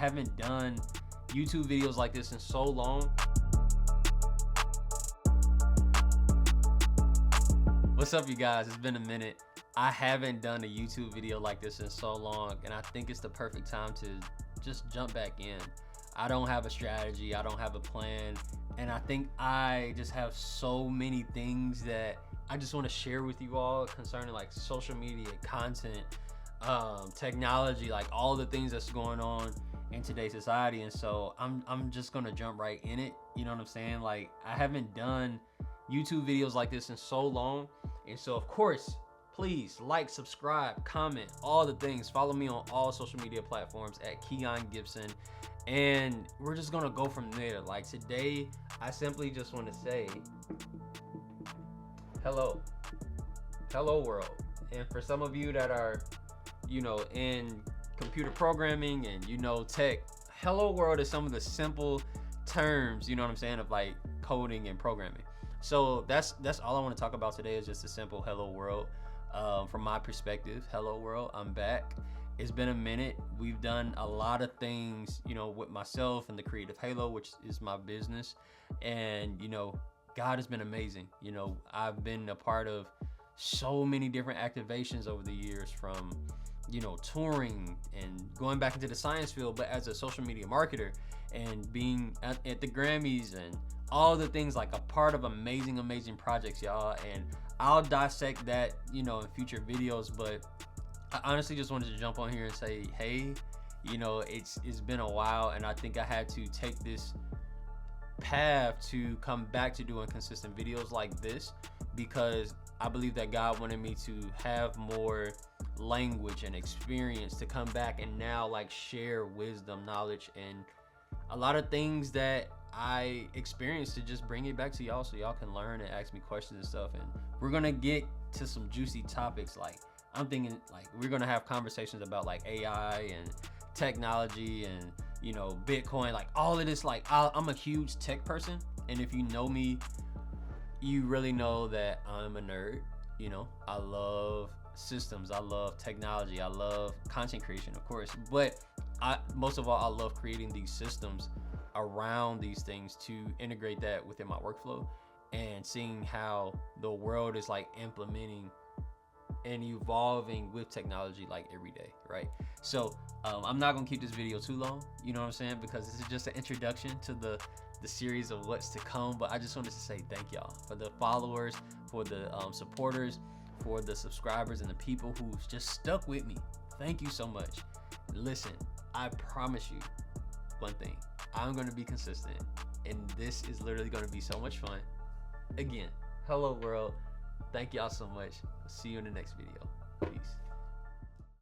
haven't done YouTube videos like this in so long. What's up, you guys? It's been a minute. I haven't done a YouTube video like this in so long, and I think it's the perfect time to just jump back in. I don't have a strategy, I don't have a plan, and I think I just have so many things that I just want to share with you all concerning like social media, content, technology, like all the things that's going on in today's society. And so I'm just gonna jump right in it. You know what I'm saying? Like, I haven't done YouTube videos like this in so long, and so of course, please like, subscribe, comment, all the things. Follow me on all social media platforms at Keon Gibson, and we're just gonna go from there. Like, today, I simply just want to say hello world. And for some of you that are, you know, in computer programming and you know tech, hello world is some of the simple terms, you know what I'm saying, of like coding and programming. So that's all I want to talk about today, is just a simple hello world. From my perspective, hello world, I'm back. It's been a minute. We've done a lot of things, you know, with myself and the Creative Halo, which is my business. And, you know, God has been amazing. You know, I've been a part of so many different activations over the years, from, you know, touring and going back into the science field, but as a social media marketer, and being at the Grammys and all the things, like a part of amazing projects, y'all. And I'll dissect that, you know, in future videos, but I honestly just wanted to jump on here and say, hey, you know, it's been a while, and I think I had to take this path to come back to doing consistent videos like this, because I believe that God wanted me to have more language and experience to come back and now like share wisdom, knowledge, and a lot of things that I experienced, to just bring it back to y'all so y'all can learn and ask me questions and stuff. And we're gonna get to some juicy topics. Like, I'm thinking like we're gonna have conversations about like AI and technology and, you know, Bitcoin, like all of this. Like, I'm a huge tech person, and if you know me, you really know that I'm a nerd. You know, I love systems, I love technology, I love content creation, of course, but most of all, I love creating these systems around these things to integrate that within my workflow, and seeing how the world is like implementing and evolving with technology like every day, right? So I'm not gonna keep this video too long, you know what I'm saying, because this is just an introduction to the series of what's to come. But I just wanted to say thank y'all for the followers, for the supporters, for the subscribers, and the people who've just stuck with me. Thank you so much. Listen, I promise you one thing, I'm gonna be consistent, and this is literally gonna be so much fun. Again, hello world. Thank y'all so much. See you in the next video. Peace.